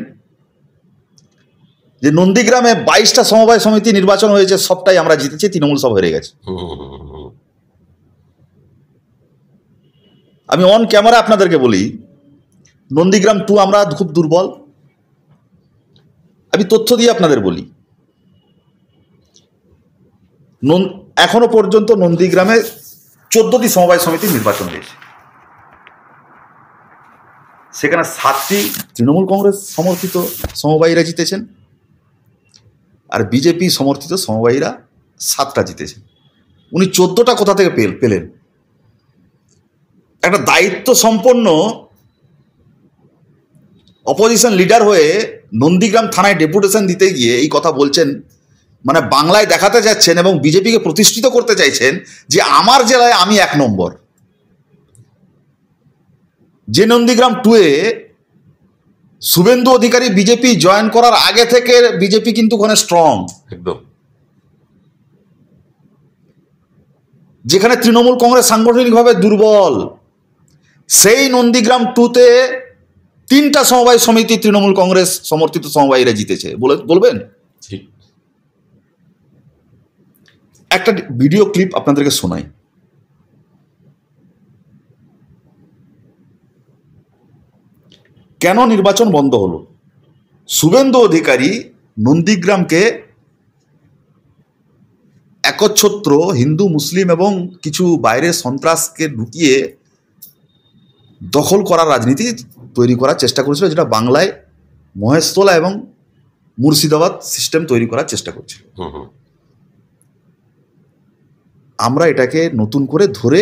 যে নন্দীগ্রামে 22টা সমবায় সমিতি নির্বাচন হয়েছে, সবটাই আমরা জিতেছি, তৃণমূল সব হেরে গেছে। আমি অন ক্যামেরা আপনাদেরকে বলি, নন্দীগ্রাম 2 আমরা খুব দুর্বল। আমি তথ্য দিয়ে আপনাদের বলি, এখনো পর্যন্ত নন্দীগ্রামে 14টি সমবায় সমিতি নির্বাচন হয়েছে, সেখানে 7টি তৃণমূল কংগ্রেস সমর্থিত সমবায়ীরা জিতেছেন, আর বিজেপি সমর্থিত সমবায়ীরা 7টা জিতেছেন। উনি 14টা কোথা থেকে পেলেন? একটা দায়িত্ব সম্পন্ন অপোজিশন লিডার হয়ে নন্দীগ্রাম থানায় ডেপুটেশন দিতে গিয়ে এই কথা বলছেন, মানে বাংলায় দেখাতে যাচ্ছেন এবং বিজেপিকে প্রতিষ্ঠিত করতে চাইছেন যে আমার জেলায় আমি 1 নম্বর। যে নন্দীগ্রাম 2-এ শুভেন্দু অধিকারী বিজেপি জয়েন করার আগে থেকে বিজেপি কিন্তু ওখানে স্ট্রং, একদম, যেখানে তৃণমূল কংগ্রেস সাংগঠনিকভাবে দুর্বল, সেই নন্দীগ্রাম 2-তে 3টা সমবায় সমিতি তৃণমূল কংগ্রেস সমর্থিত সমবায়ীরা জিতেছে। বলবেন? ঠিক। একটা ভিডিও ক্লিপ আপনাদেরকে শোনাই। কেন নির্বাচন বন্ধ হলো? শুভেন্দু অধিকারী নন্দীগ্রামকে একচ্ছত্র হিন্দু মুসলিম এবং কিছু বাইরের সন্ত্রাসকে ঢুকিয়ে দখল করার রাজনীতি তৈরি করার চেষ্টা করেছিল, যেটা বাংলায় মহেশতলা এবং মুর্শিদাবাদ সিস্টেম তৈরি করার চেষ্টা করছিল। আমরা এটাকে নতুন করে ধরে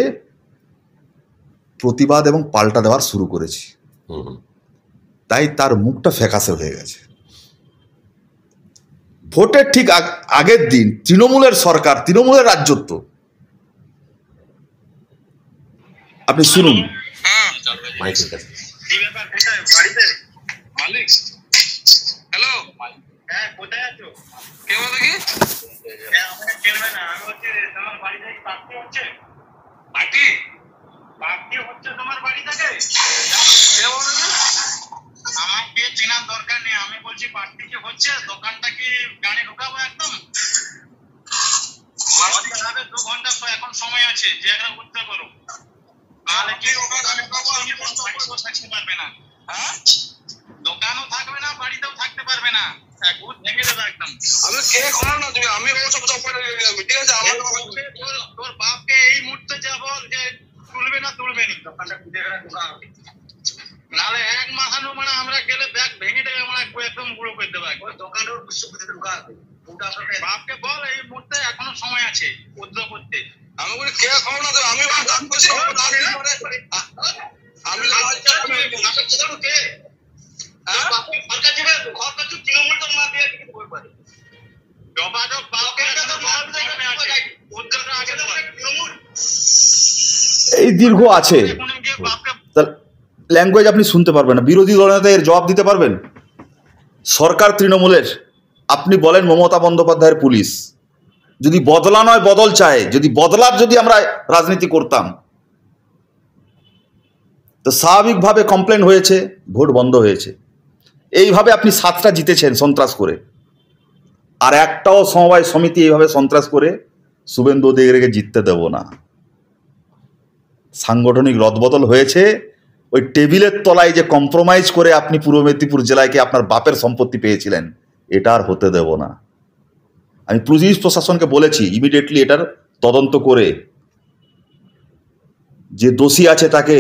প্রতিবাদ এবং পাল্টা দেওয়ার শুরু করেছি। তাই তার মুখটা ফ্যাকাশে হয়ে গেছে। ভোটের ঠিক আগের দিন তৃণমূলের সরকার, তৃণমূলের রাজ্যত্ব, আপনি শুনুন। মাইকের কাছে। হ্যালো, হ্যাঁ কোথায় আছো? কে বলো কি? আমাকে চেনবে না, আমি হচ্ছে তোমার বাড়ি থেকে পার্টি হচ্ছে। পার্টি হচ্ছে তোমার বাড়ি থেকে? কে বলো কি? আমাকে চেনার দরকার নেই, আমি বলছি পার্টি কি হচ্ছে, দোকানটা কি গাড়ি ঢুকাবো একদম? 2 ঘন্টা এখন সময় আছে, যে একটা উত্তর করো। তাহলে কি থাকতে পারবে না, হ্যাঁ? দোকানও থাকবে না, বাড়িতেও থাকতে পারবে না, ভূত ভেঙে দেবে একদম। আমি কে খোলো না তুমি, আমি ওসব ঠিক আছে। আমার তোর বাপকে এই মুহূর্তে যা বল যে তুলবে না, তুলবে নি দোকানটা নাহলে এক মাথানো মানে আমরা গেলে ব্যাগ ভেঙে দেবে, মানে একদম গুঁড়ো করে দেবে। দোকানটার বাপকে বল এই মুহূর্তে এখনো সময় আছে উদ্যোগ করতে। আমি বলি কে খোলো না তুমি, আমি এই দীর্ঘ আছে, ল্যাঙ্গুয়েজ আপনি শুনতে পারবেন না। বিরোধী দলনেতা এর জবাব দিতে পারবেন? সরকার তৃণমূলের, আপনি বলেন মমতা বন্দ্যোপাধ্যায়ের পুলিশ। যদি বদলা নয় বদল চায়, যদি বদলার যদি আমরা রাজনীতি করতাম, তো স্বাভাবিকভাবে কমপ্লেন হয়েছে, ভোট বন্ধ হয়েছে। এইভাবে আপনি 7টা জিতেছেন সন্ত্রাস করে, আর একটাও সমবায় সমিতি এইভাবে সন্ত্রাস করে শুভেন্দু অধিকারীকে জিততে দেব না। সাংগঠনিক রদবদল হয়েছে, ওই টেবিলের তলায় যে কম্প্রোমাইজ করে আপনি পূর্ব মেদিনীপুর জেলাকে আপনার বাপের সম্পত্তি পেয়েছিলেন, এটা আর হতে দেব না। আমি পুলিশ প্রশাসনকে বলেছি ইমিডিয়েটলি এটার তদন্ত করে যে দোষী আছে তাকে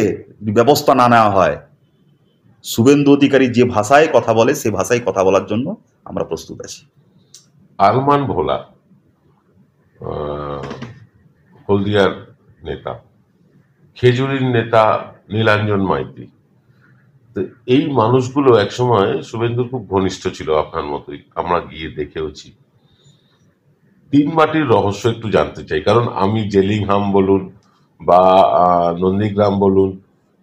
ব্যবস্থা না নেওয়া হয়। শুভেন্দু অধিকারী যে ভাষায় কথা বলে সে ভাষায় কথা বলার জন্য আমরা প্রস্তুত আছি। আরমান ভোলা, হলদিয়ার নেতা, খেজুরির নেতা নীলাঞ্জন মাইতি, তো এই মানুষগুলো একসময় শুভেন্দুর খুব ঘনিষ্ঠ ছিল, আপনার মতোই। আমরা গিয়ে দেখেওছি। 3 মাটির রহস্য একটু জানতে চাই, কারণ আমি জেলিংহাম বলুন বা নন্দীগ্রাম বলুন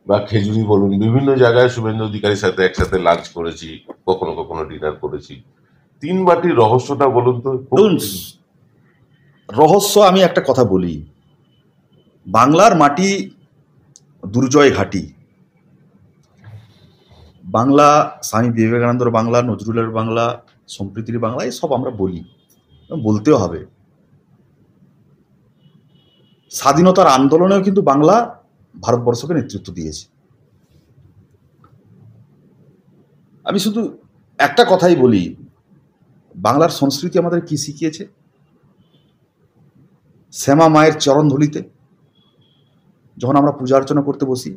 বা খেজুরি বলুন, বিভিন্ন জায়গায় শুভেন্দু অধিকারীর সাথে একসাথে লাঞ্চ করেছি, কখনো কখনো ডিনার করেছি। 3 মাটির রহস্যটা বলুন তো। রহস্য আমি একটা কথা বলি, বাংলার মাটি দুর্জয় ঘাটি। বাংলা স্বামী বিবেকানন্দর বাংলা, নজরুলের বাংলা, সম্প্রীতির বাংলা, এসব আমরা বলি, বলতেও হবে। স্বাধীনতার আন্দোলনেও কিন্তু বাংলা ভারতবর্ষকে নেতৃত্ব দিয়েছে। আমি শুধু একটা কথাই বলি, বাংলার সংস্কৃতি আমাদের কি শিখিয়েছে? শ্যামা মায়ের চরণধুলিতে যখন আমরা পূজা অর্চনা করতে বসি,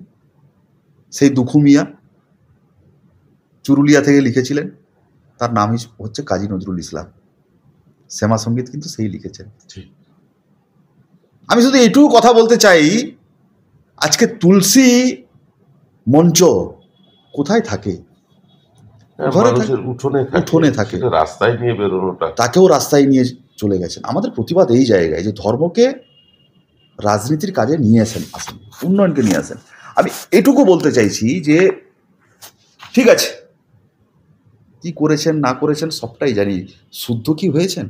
সেই দুখু মিয়া চুরুলিয়া থেকে লিখেছিলেন, তার নামই হচ্ছে কাজী নজরুল ইসলাম। শ্যামা সঙ্গীত কিন্তু সেই লিখেছেন। আমি শুধু এইটুকু কথা বলতে চাই, আজকে তুলসী মঞ্চ কোথায় থাকে? উঠোনে থাকে, রাস্তায় নিয়ে বেরোনোটা, তাকেও রাস্তায় নিয়ে চলে গেছেন। আমাদের প্রতিবাদ এই জায়গায় যে ধর্মকে রাজনীতির কাজে নিয়ে আসেন, উন্নয়নকে নিয়ে আসেন। আমি এটুকু বলতে চাইছি যে ঠিক আছে, কি করেছেন না করেছেন সবটাই জানি, শুদ্ধ কি হয়েছেন?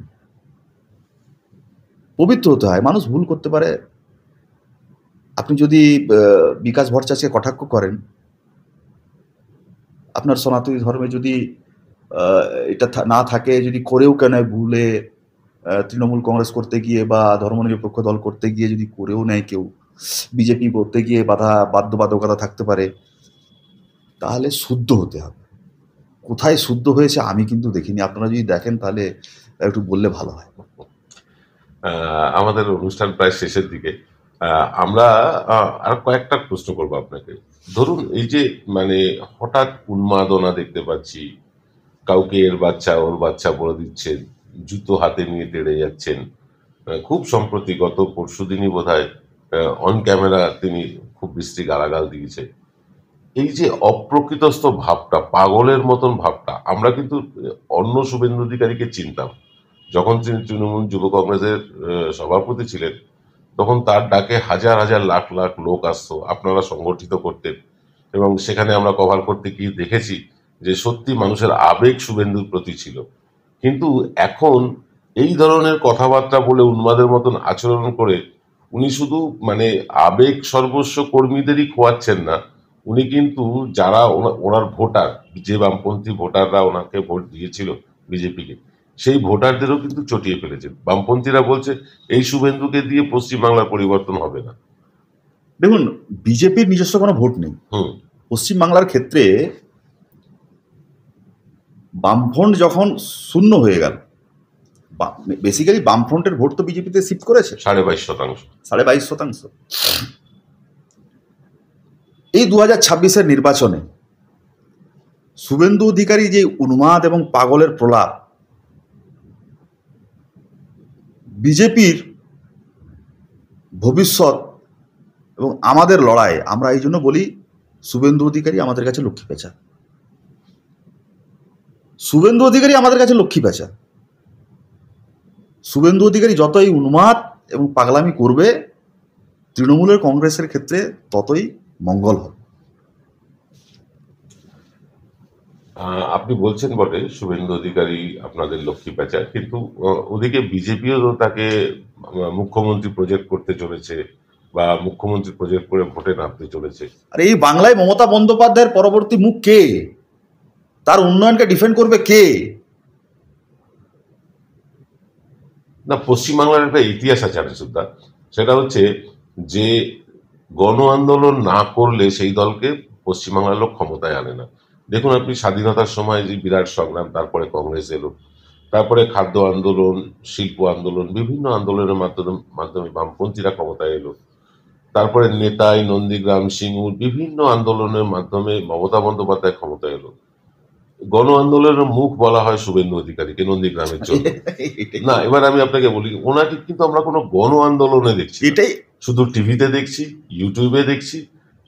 পবিত্র হতে হয়, মানুষ ভুল করতে পারে। আপনি যদি বিকাশ ভট্টাচার্যকে কটাক্ষ করেন, আপনার সনাতনী ধর্মে যদি এটা না থাকে, যদি করেও কেন ভুলে তৃণমূল কংগ্রেস করতে গিয়ে বা ধর্মনিরপেক্ষ দল করতে গিয়ে যদি করেও নেয় কেউ, বিজেপি করতে গিয়ে বাধ্যবাধকতা থাকতে পারে, তাহলে শুদ্ধ হতে হবে। কোথায় শুদ্ধ হয়েছে আমি কিন্তু দেখিনি, আপনারা যদি দেখেন তাহলে একটু বললে ভালো হয়। আমাদের অনুষ্ঠান প্রায় শেষের দিকে, আমরা আর কয়েকটা প্রশ্ন করবো আপনাকে। ধরুন এই যে মানে হঠাৎ উন্মাদনা দেখতে পাচ্ছি, কাউকে এর বাচ্চা ওর বাচ্চা বলে দিচ্ছেন, জুতো হাতে নিয়ে তেড়ে যাচ্ছেন। খুব সম্প্রতি গত পরশুদিনই বোধহয় অন ক্যামেরা তিনি খুব বিশ্রী গালাগাল দিয়েছে। এই যে অপ্রকৃতস্থ ভাবটা, পাগলের মতন ভাবটা, আমরা কিন্তু অন্য শুভেন্দু অধিকারীকে চিনতাম। যখন তিনি তৃণমূল যুব কংগ্রেসের সভাপতি ছিলেন, তখন তার ডাকে হাজার হাজার লাখ লাখ লোক আসতো, আপনারা সংগঠিত করতেন, এবং সেখানে আমরা কভার করতে গিয়ে দেখেছি যে সত্যি মানুষের আবেগ শুভেন্দুর প্রতি ছিল। কিন্তু এখন এই ধরনের কথাবার্তা বলে, উন্মাদের মতন আচরণ করে উনি শুধু মানে আবেগ সর্বস্ব কর্মীদেরই খোয়াচ্ছেন না, উনি কিন্তু যারা ওনার ভোটার, যে বামপন্থী ভোটাররা ওনাকে ভোট দিয়েছিল বিজেপিকে, সেই ভোটারদেরও কিন্তু চটিয়ে ফেলেছেন। বামপন্থীরা বলছে এই শুভেন্দুকে দিয়ে পশ্চিমবাংলার পরিবর্তন হবে না। দেখুন, বিজেপির নিজস্ব কোনো ভোট নেই পশ্চিমবাংলার ক্ষেত্রে। বামফ্রন্ট যখন শূন্য হয়ে গেল, বেসিক্যালি বামফ্রন্টের ভোট তো বিজেপিতে শিফট করেছে 22.5%। 22.5%। এই 2026-এর নির্বাচনে শুভেন্দু অধিকারী যে উন্মাদ এবং পাগলের প্রলাপ, বিজেপির ভবিষ্যৎ এবং আমাদের লড়াই, আমরা এই জন্য বলি শুভেন্দু অধিকারী আমাদের কাছে লক্ষ্মী পেঁচা। শুভেন্দু অধিকারী আমাদের কাছে লক্ষ্মী পেঁচা। শুভেন্দু অধিকারী যতই উন্মাদ এবং পাগলামি করবে, তৃণমূলের কংগ্রেসের ক্ষেত্রে ততই মঙ্গল হবে। আপনি বলছেন বটে শুভেন্দু অধিকারী আপনাদের লক্ষ্মী পেঁচা, কিন্তু ওদিকে বিজেপিও তো তাকে মুখ্যমন্ত্রী প্রজেক্ট করতে চলেছে, বা মুখ্যমন্ত্রী প্রজেক্ট করে ভোটে নামতে চলেছে। আর এই বাংলায় মমতা বন্দ্যোপাধ্যায়ের পরবর্তী মুখ কে? তার উন্নয়নকে ডিফেন্ড করবে কে? না, পশ্চিমবাংলার একটা ইতিহাস আছে সুদ্ধা, সেটা হচ্ছে যে গণ আন্দোলন না করলে সেই দলকে পশ্চিমবাংলার লোক ক্ষমতায় আনে না। দেখুন আপনি, স্বাধীনতার সময় যে বিরাট সংগ্রাম, তারপরে কংগ্রেস এলো, তারপরে খাদ্য আন্দোলন, শিল্প আন্দোলন, বিভিন্ন আন্দোলনের মাধ্যমে বামপন্থীরা ক্ষমতায় এলো, তারপরে নেতাই, নন্দীগ্রাম, সিঙ্গুর, বিভিন্ন আন্দোলনের মাধ্যমে মমতা বন্দ্যোপাধ্যায় ক্ষমতায় এলো। গণ আন্দোলনের মুখ বলা হয় শুভেন্দু অধিকারীকে নন্দীগ্রামের জন্য। না, এবার আমি আপনাকে বলি, ওনাকে কিন্তু আমরা কোনো গণ আন্দোলনে দেখছি, এটাই শুধু টিভিতে দেখছি, ইউটিউবে দেখছি,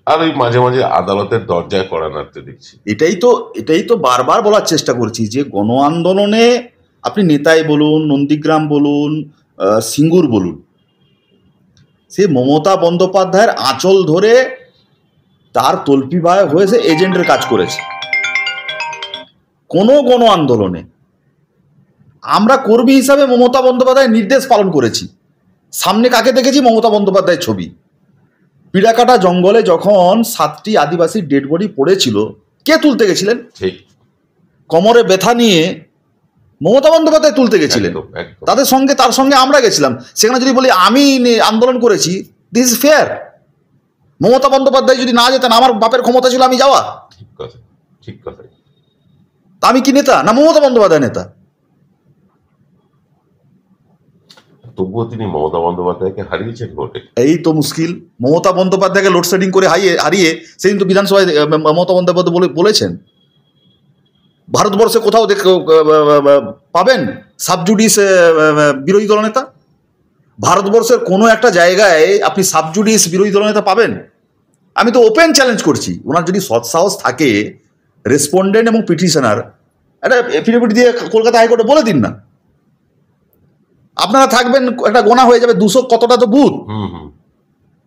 আর ওই মাঝে মাঝে আদালতের দরজায় কড়া নাড়তে দেখছি। এটাই তো বারবার বলার চেষ্টা করছি যে গণ আন্দোলনে আপনি নেতাই বলুন, নন্দীগ্রাম বলুন, সিঙ্গুর বলুন, সে মমতা বন্দ্যোপাধ্যায়ের আঁচল ধরে তার তল্পি ভাই হয়েছে এজেন্টের কাজ করেছে। কোনো গণ আন্দোলনে আমরা কর্মী হিসাবে মমতা বন্দ্যোপাধ্যায়ের নির্দেশ পালন করেছি। সামনে কাকে দেখেছি? মমতা বন্দ্যোপাধ্যায়ের ছবি। পিড়াকাটা জঙ্গলে যখন 7টি আদিবাসীর ডেড বডি পড়েছিল, কে তুলতে গেছিলেন? ঠিক, কোমরে ব্যথা নিয়ে মমতা বন্দ্যোপাধ্যায় তুলতে গেছিলেন। তার সঙ্গে আমরা গেছিলাম। সেখানে যদি বলি আমি আন্দোলন করেছি, this is fair. Mamata Bandyopadhyay যদি না যেতেন, আমার বাপের ক্ষমতা ছিল আমি যাওয়া। ঠিক কথা, ঠিক কথা। তা আমি কি নেতা? না মমতা বন্দ্যোপাধ্যায় নেতা। তবুও তিনি মমতা বন্দ্যোপাধ্যায়কে হারিয়েছেন ভোটে। এই তো মুশকিল। মমতা বন্দ্যোপাধ্যায়কে লোডশেডিং করে হারিয়ে সেদিন তো বিধানসভায় মমতা বন্দ্যোপাধ্যায় বলেছেন, ভারতবর্ষে কোথাও পাবেন সাবজুডিস বিরোধী দলনেতা? ভারতবর্ষের কোনো একটা জায়গায় আপনি সাবজুডিস বিরোধী দলনেতা পাবেন? আমি তো ওপেন চ্যালেঞ্জ করছি, ওনার যদি সৎসাহস থাকে, রেসপন্ডেন্ট এবং পিটিশনার একটা এফিডেভিট দিয়ে কলকাতা হাইকোর্টে বলে দিন না। আপনারা থাকবেন, একটা গোনা হয়ে যাবে 200 কতটা তো বুথ,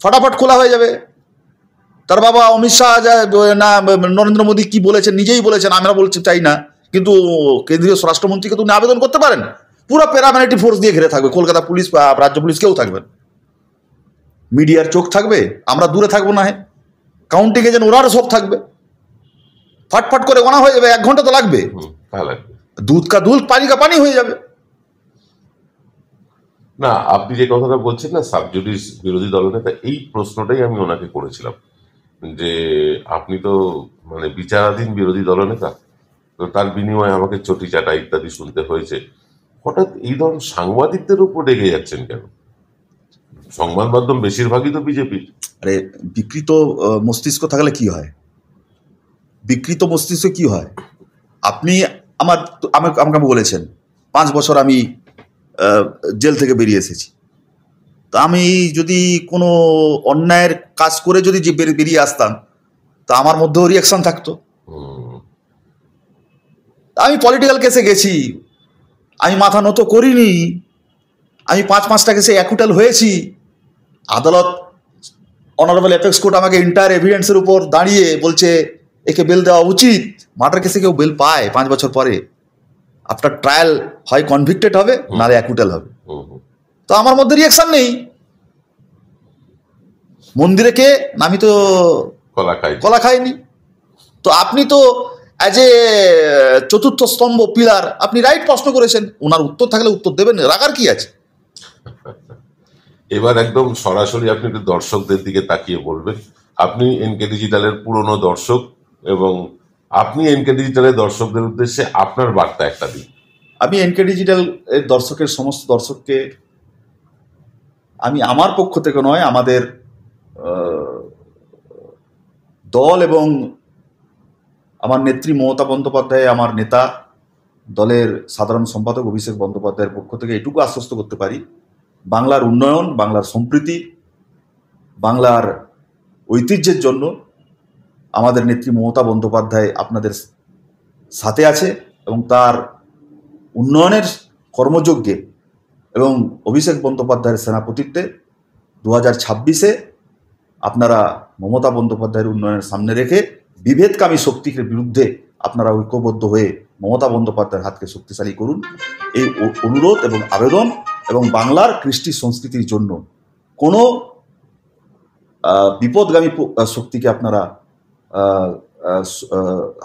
ফটাফট খোলা হয়ে যাবে। তার বাবা অমিত শাহ না নরেন্দ্র মোদী কি বলেছেন, নিজেই বলেছেন আমরা বলতে চাই না, কিন্তু কেন্দ্রীয় স্বরাষ্ট্রমন্ত্রীকে তো উনি আবেদন করতে পারেন। পুরো প্যারামিলিটারি ফোর্স দিয়ে ঘিরে থাকবে, কলকাতা পুলিশ বা রাজ্য পুলিশ কেউ থাকবেন, মিডিয়ার চোখ থাকবে, আমরা দূরে থাকবো না, কাউন্টিং এজেন্ট ওনারও সব থাকবে, ফটফট করে গোনা হয়ে যাবে। 1 ঘন্টা তো লাগবে, দুধ কা দুধ পানি কা পানি হয়ে যাবে। না, আপনি যে কথাটা বলছেন না সাবজুডিস বিরোধী দলনেতা, এই প্রশ্নটাই আমি ওনাকে করেছিলাম যে আপনি তো মানে বিচারাধীন বিরোধী দলনেতা, তো তার বিনিময়ে আমাকে চটি চাটা ইত্যাদি শুনতে হয়েছে। হঠাৎ এই ধরনের সাংবাদিকদের উপর রেগে যাচ্ছেন কেন? সংবাদ মাধ্যম বেশিরভাগই তো বিজেপির। আরে বিকৃত মস্তিষ্ক থাকলে কি হয়? বিকৃত মস্তিষ্ক কি হয়? আপনি আমাকে বলেছেন 5 বছর আমি জেল থেকে বেরিয়ে এসেছি, তা আমি যদি কোনো অন্যায়ের কাজ করে যদি বেরিয়ে আসতাম, তা আমার মধ্যেও রিয়াকশন থাকতো। হুম, আমি পলিটিক্যাল কেসে গেছি, আমি মাথা নত করিনি, আমি 5-5টা কেসে অ্যাকুটাল হয়েছি। আদালত, অনারেবল অ্যাপেক্স কোর্ট আমাকে ইন্টায়ার এভিডেন্সের উপর দাঁড়িয়ে বলছে একে বেল দেওয়া উচিত। মার্ডার কেসে কেউ বেল পায় 5 বছর পরে? আফটার ট্রায়াল হয় কনভিক্টেড হবে, নাহলে অ্যাকুটাল হবে। হুম, হুম। তো আমার মধ্যে রিয়াকশন নেই। মন্দিরে কে? আমি তো কলা খাইনি। তো আপনি তো অ্যাজ এ চতুর্থ স্তম্ভ পিলার, আপনি রাইট প্রশ্ন করেছেন, ওনার উত্তর থাকলে উত্তর দেবেন, রাখার কি আছে? এবার একদম সরাসরি আপনি একটু দর্শকদের দিকে তাকিয়ে বলবেন। আপনি এনকে ডিজিটালের পুরনো দর্শক, এবং আপনি এনকে ডিজিটালের দর্শকদের উদ্দেশ্যে আপনার বার্তা একটা দিন। আমি এনকে ডিজিটাল এর দর্শকের সমস্ত দর্শককে আমি আমার পক্ষ থেকে নয়, আমাদের দল এবং আমার নেত্রী মমতা বন্দ্যোপাধ্যায়, আমার নেতা, দলের সাধারণ সম্পাদক অভিষেক বন্দ্যোপাধ্যায়ের পক্ষ থেকে এটুকু আশ্বস্ত করতে পারি, বাংলার উন্নয়ন, বাংলার সম্প্রীতি, বাংলার ঐতিহ্যের জন্য আমাদের নেত্রী মমতা বন্দ্যোপাধ্যায় আপনাদের সাথে আছে, এবং তার উন্নয়নের কর্মযজ্ঞে এবং অভিষেক বন্দ্যোপাধ্যায়ের সেনাপতিত্বে 2026-এ আপনারা মমতা বন্দ্যোপাধ্যায়ের উন্নয়নের সামনে রেখে বিভেদকামী শক্তির বিরুদ্ধে আপনারা ঐক্যবদ্ধ হয়ে মমতা বন্দ্যোপাধ্যায়ের হাতকে শক্তিশালী করুন, এই অনুরোধ এবং আবেদন। এবং বাংলার কৃষ্টি সংস্কৃতির জন্য কোনো বিপদগামী শক্তিকে আপনারা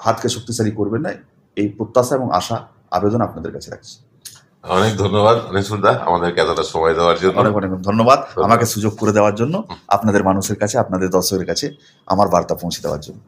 হাতকে শক্তিশালী করবেন না, এই প্রত্যাশা এবং আশা আবেদন আপনাদের কাছে রাখছি। অনেক ধন্যবাদ অনিসুরদা আমাদেরকে এতটা সময় দেওয়ার জন্য। অনেক অনেক ধন্যবাদ আমাকে সুযোগ করে দেওয়ার জন্য, আপনাদের মানুষের কাছে, আপনাদের দর্শকের কাছে আমার বার্তা পৌঁছে দেওয়ার জন্য।